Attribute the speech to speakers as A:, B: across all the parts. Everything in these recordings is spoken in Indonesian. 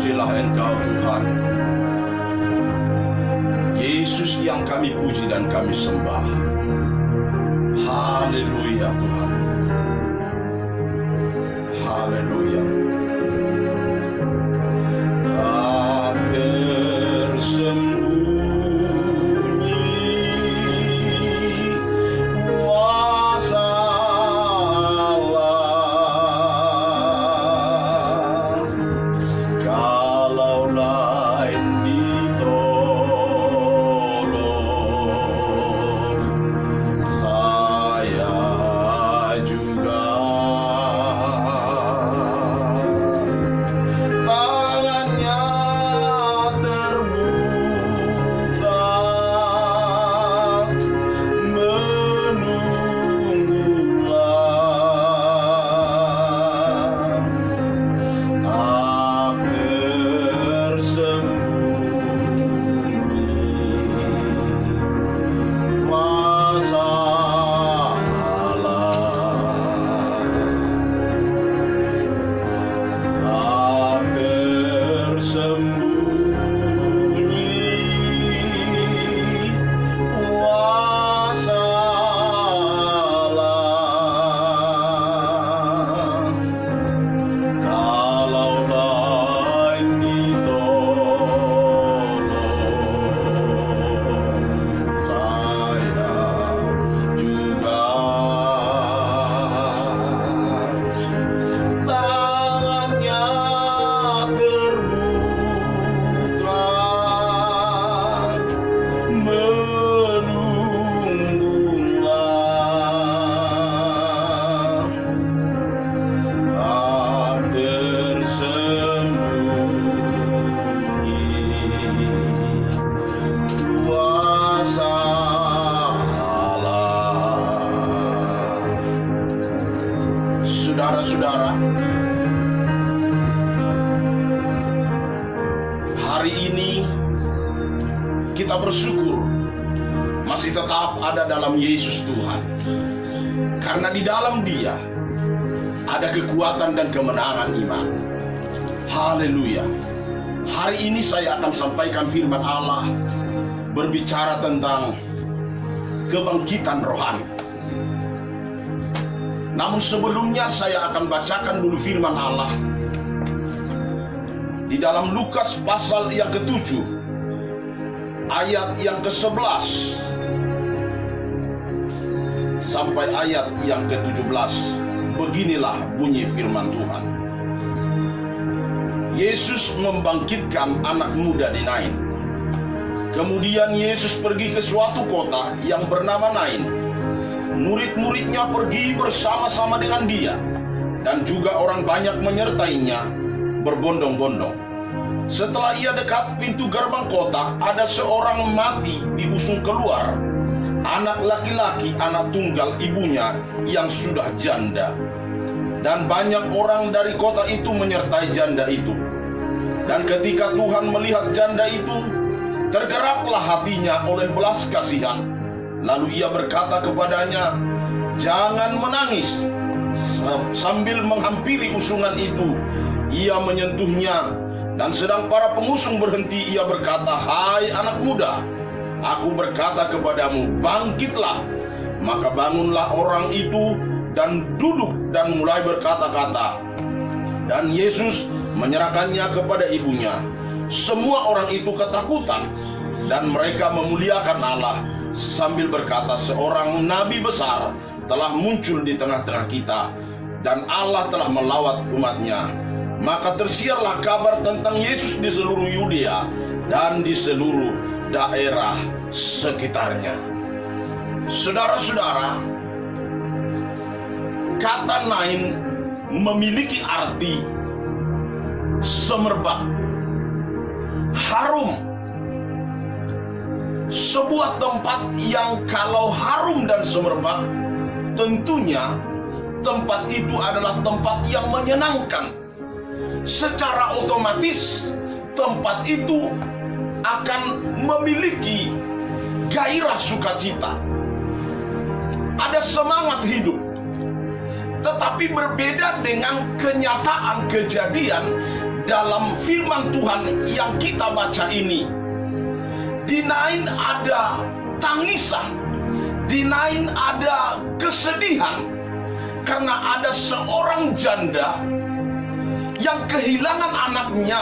A: Terpujilah Engkau Tuhan Yesus yang kami puji dan kami sembah. Haleluya Tuhan. Haleluya. Tak tersembunyi kuasa Allah, kalau lain ditolong, saya juga. Tangannya terbuka menunggulah, tak tersembunyi kuasa Allah, tak tersembunyi kuasa Allah, kalau lain ditolong, saya juga. Tangannya terbuka menunggulah, tak tersembunyi kuasa Allah. Saudara-saudara, hari ini kita bersyukur masih tetap ada dalam Yesus Tuhan, karena di dalam Dia ada kekuatan dan kemenangan iman. Haleluya. Hari ini saya akan sampaikan firman Allah berbicara tentang kebangkitan rohani. Namun sebelumnya saya akan bacakan dulu firman Allah di dalam Lukas pasal yang ke-7 ayat yang ke-11 sampai ayat yang ke-17. Beginilah bunyi firman Tuhan. Yesus membangkitkan anak muda di Nain. Kemudian Yesus pergi ke suatu kota yang bernama Nain. Murid-muridnya pergi bersama-sama dengan dia, dan juga orang banyak menyertainya berbondong-bondong. Setelah ia dekat pintu gerbang kota, ada seorang mati diusung keluar, anak laki-laki, anak tunggal ibunya yang sudah janda. Dan banyak orang dari kota itu menyertai janda itu. Dan ketika Tuhan melihat janda itu, tergeraklah hatinya oleh belas kasihan. Lalu ia berkata kepadanya, "Jangan menangis." Sambil menghampiri usungan itu, ia menyentuhnya. Dan sedang para pengusung berhenti, ia berkata, "Hai anak muda, aku berkata kepadamu, bangkitlah." Maka bangunlah orang itu dan duduk dan mulai berkata-kata. Dan Yesus menyerahkannya kepada ibunya. Semua orang itu ketakutan, dan mereka memuliakan Allah sambil berkata, "Seorang nabi besar telah muncul di tengah-tengah kita, dan Allah telah melawat umatnya." Maka tersiarlah kabar tentang Yesus di seluruh Yudea dan di seluruh daerah sekitarnya. Saudara-saudara, kata Nain memiliki arti semerbak, harum. Sebuah tempat yang kalau harum dan semerbak, tentunya tempat itu adalah tempat yang menyenangkan. Secara otomatis tempat itu akan memiliki gairah sukacita, ada semangat hidup. Tetapi berbeda dengan kenyataan kejadian dalam firman Tuhan yang kita baca ini. Di Nain ada tangisan, di Nain ada kesedihan, karena ada seorang janda yang kehilangan anaknya,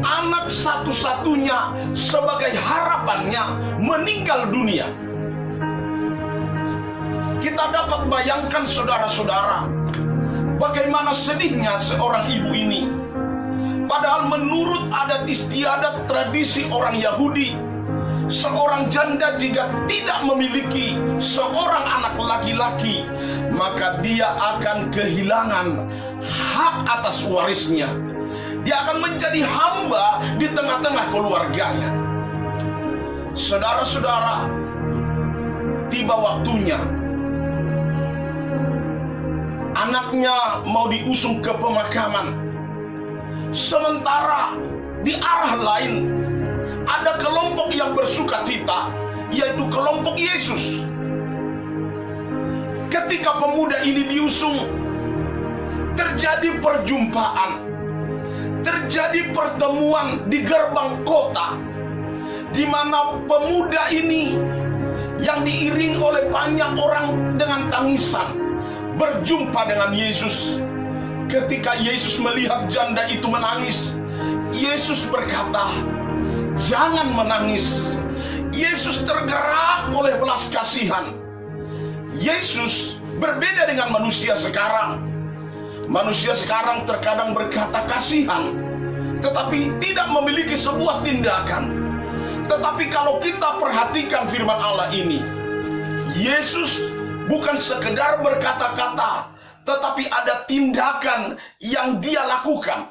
A: anak satu-satunya sebagai harapannya, meninggal dunia. Kita dapat bayangkan saudara-saudara, bagaimana sedihnya seorang ibu ini. Padahal menurut adat istiadat tradisi orang Yahudi, seorang janda jika tidak memiliki seorang anak laki-laki, maka dia akan kehilangan hak atas warisnya. Dia akan menjadi hamba di tengah-tengah keluarganya. Saudara-saudara, tiba waktunya anaknya mau diusung ke pemakaman. Sementara di arah lain ada kelompok yang bersuka cita, yaitu kelompok Yesus. Ketika pemuda ini diusung, terjadi perjumpaan, terjadi pertemuan di gerbang kota, di mana pemuda ini yang diiring oleh banyak orang dengan tangisan berjumpa dengan Yesus. Ketika Yesus melihat janda itu menangis, Yesus berkata, "Jangan menangis." Yesus tergerak oleh belas kasihan. Yesus berbeda dengan manusia sekarang. Manusia sekarang terkadang berkata kasihan, tetapi tidak memiliki sebuah tindakan. Tetapi kalau kita perhatikan firman Allah ini, Yesus bukan sekedar berkata-kata, tetapi ada tindakan yang dia lakukan.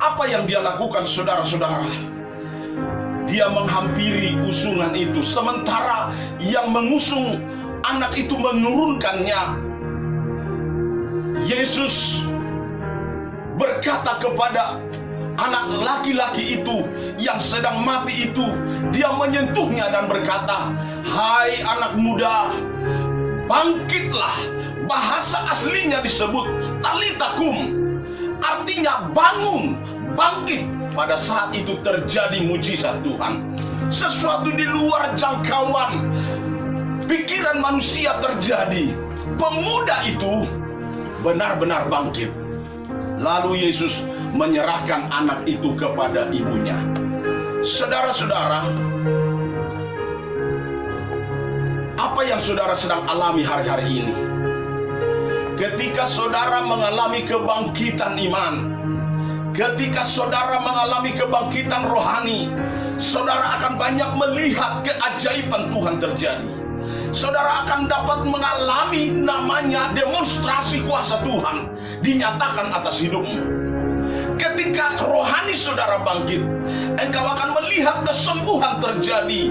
A: Apa yang dia lakukan, saudara-saudara? Dia menghampiri usungan itu, sementara yang mengusung anak itu menurunkannya. Yesus berkata kepada anak laki-laki itu yang sedang mati itu, dia menyentuhnya dan berkata, "Hai anak muda, bangkitlah." Bahasa aslinya disebut talitakum, artinya bangun, bangkit. Pada saat itu terjadi mujizat Tuhan. Sesuatu di luar jangkauan pikiran manusia terjadi. Pemuda itu benar-benar bangkit. Lalu Yesus menyerahkan anak itu kepada ibunya. Saudara-saudara, apa yang saudara sedang alami hari-hari ini? Ketika saudara mengalami kebangkitan iman, ketika saudara mengalami kebangkitan rohani, saudara akan banyak melihat keajaiban Tuhan terjadi. Saudara akan dapat mengalami namanya demonstrasi kuasa Tuhan dinyatakan atas hidupmu. Ketika rohani saudara bangkit, engkau akan melihat kesembuhan terjadi.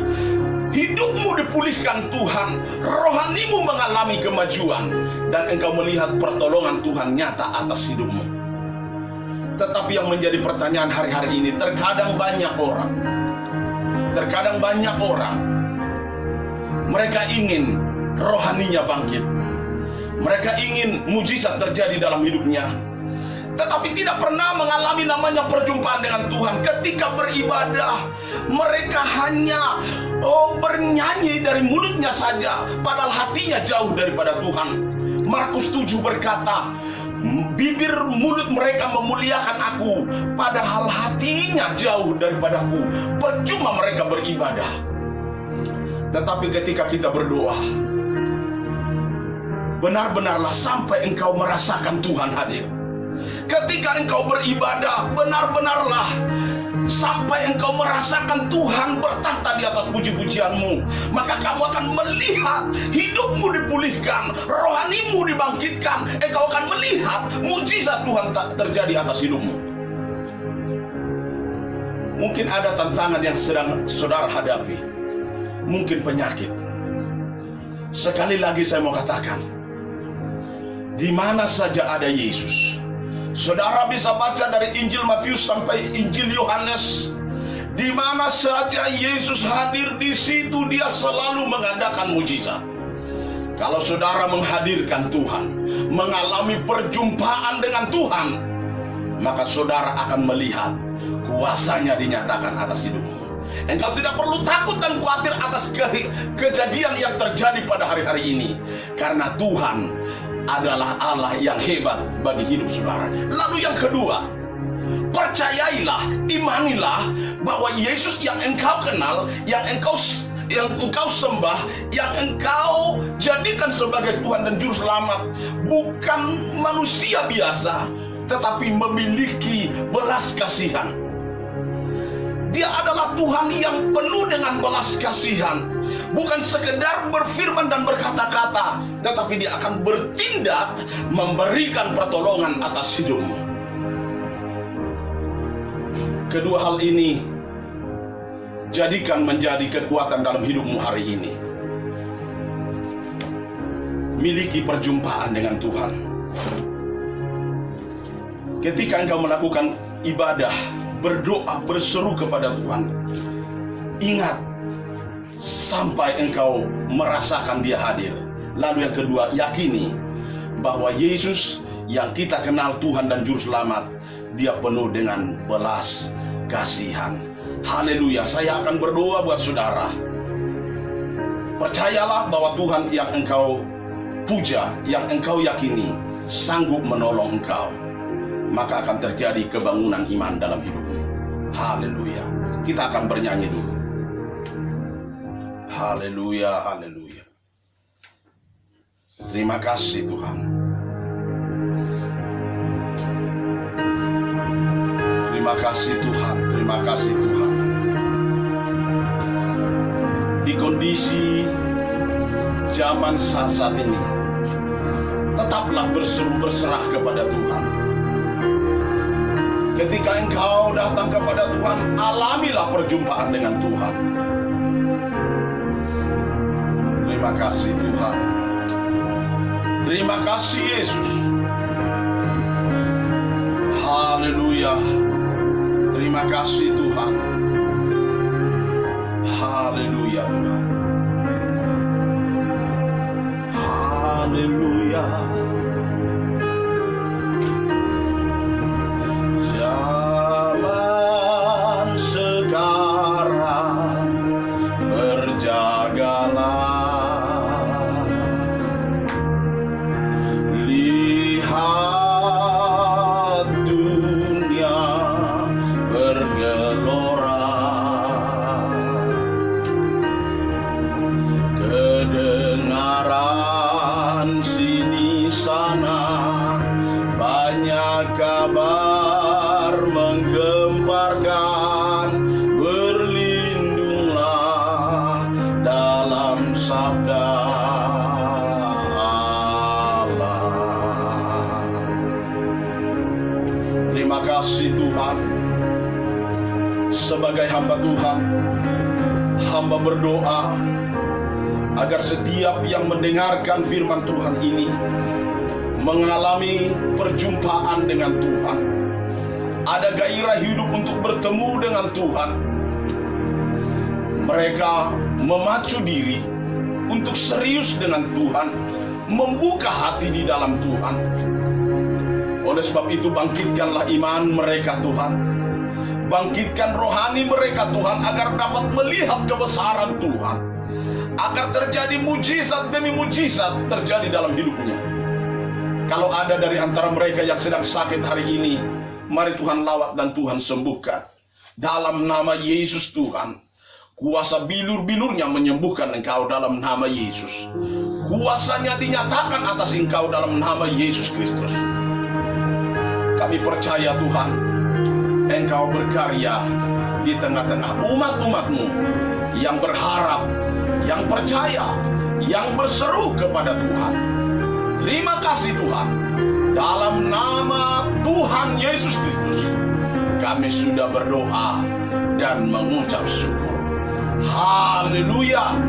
A: Hidupmu dipulihkan Tuhan, rohanimu mengalami kemajuan, dan engkau melihat pertolongan Tuhan nyata atas hidupmu. Tetapi yang menjadi pertanyaan hari-hari ini, terkadang banyak orang mereka ingin rohaninya bangkit, mereka ingin mujizat terjadi dalam hidupnya, tetapi tidak pernah mengalami namanya perjumpaan dengan Tuhan. Ketika beribadah, mereka hanya bernyanyi dari mulutnya saja, padahal hatinya jauh daripada Tuhan. Markus 7 berkata, bibir mulut mereka memuliakan aku, padahal hatinya jauh daripadaku. Percuma mereka beribadah. Tetapi ketika kita berdoa, benar-benarlah sampai engkau merasakan Tuhan hadir. Ketika engkau beribadah, benar-benarlah sampai engkau merasakan Tuhan bertahta di atas puji-pujianmu. Maka kamu akan melihat hidupmu dipulihkan, rohanimu dibangkitkan. Engkau akan melihat mujizat Tuhan terjadi atas hidupmu. Mungkin ada tantangan yang sedang saudara hadapi, mungkin penyakit. Sekali lagi saya mau katakan, di mana saja ada Yesus, saudara bisa baca dari Injil Matius sampai Injil Yohanes. Di mana saja Yesus hadir, di situ dia selalu mengadakan mujizat. Kalau saudara menghadirkan Tuhan, mengalami perjumpaan dengan Tuhan, maka saudara akan melihat kuasanya dinyatakan atas hidupmu. Engkau tidak perlu takut dan khawatir atas kejadian yang terjadi pada hari-hari ini, karena Tuhan adalah Allah yang hebat bagi hidup saudara. Lalu yang kedua, percayailah, imanilah bahwa Yesus yang engkau kenal, yang engkau sembah, yang engkau jadikan sebagai Tuhan dan Juru Selamat, bukan manusia biasa, tetapi memiliki belas kasihan. Dia adalah Tuhan yang penuh dengan belas kasihan. Bukan sekedar berfirman dan berkata-kata, tetapi Dia akan bertindak, memberikan pertolongan atas hidupmu. Kedua hal ini jadikan menjadi kekuatan dalam hidupmu hari ini. Miliki perjumpaan dengan Tuhan. Ketika engkau melakukan ibadah, berdoa, berseru kepada Tuhan, ingat sampai engkau merasakan Dia hadir. Lalu yang kedua, yakini bahwa Yesus yang kita kenal Tuhan dan Juru Selamat, Dia penuh dengan belas kasihan. Haleluya. Saya akan berdoa buat saudara. Percayalah bahwa Tuhan yang engkau puja, yang engkau yakini, sanggup menolong engkau. Maka akan terjadi kebangunan iman dalam hidupmu. Haleluya. Kita akan bernyanyi dulu. Haleluya, haleluya. Terima kasih Tuhan. Terima kasih Tuhan, terima kasih Tuhan. Di kondisi zaman saat ini, tetaplah berseru berserah kepada Tuhan. Ketika engkau datang kepada Tuhan, alamilah perjumpaan dengan Tuhan. Terima kasih Tuhan. Terima kasih Yesus. Haleluya. Terima kasih Tuhan. Haleluya Tuhan. Haleluya. Zaman sekarang berjagalah. Lihat dunia bergelora, kedengaran sini sana banyak kabar menggemparkan. Berlindunglah dalam sabda Allah. Terima kasih Tuhan. Sebagai hamba Tuhan, hamba berdoa agar setiap yang mendengarkan firman Tuhan ini mengalami perjumpaan dengan Tuhan. Ada gairah hidup untuk bertemu dengan Tuhan. Mereka memacu diri untuk serius dengan Tuhan, membuka hati di dalam Tuhan. Oleh sebab itu, bangkitkanlah iman mereka Tuhan. Bangkitkan rohani mereka Tuhan, agar dapat melihat kebesaran Tuhan, agar terjadi mujizat demi mujizat terjadi dalam hidupnya. Kalau ada dari antara mereka yang sedang sakit hari ini, mari Tuhan lawat dan Tuhan sembuhkan. Dalam nama Yesus Tuhan, kuasa bilur-bilurnya menyembuhkan engkau dalam nama Yesus. Kuasanya dinyatakan atas engkau dalam nama Yesus Kristus. Kami percaya Tuhan, Engkau berkarya di tengah-tengah umat-umat-Mu yang berharap, yang percaya, yang berseru kepada Tuhan. Terima kasih Tuhan. Dalam nama Tuhan Yesus Kristus, kami sudah berdoa dan mengucap syukur. Haleluya.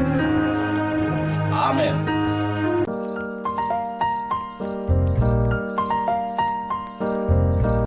A: Amin.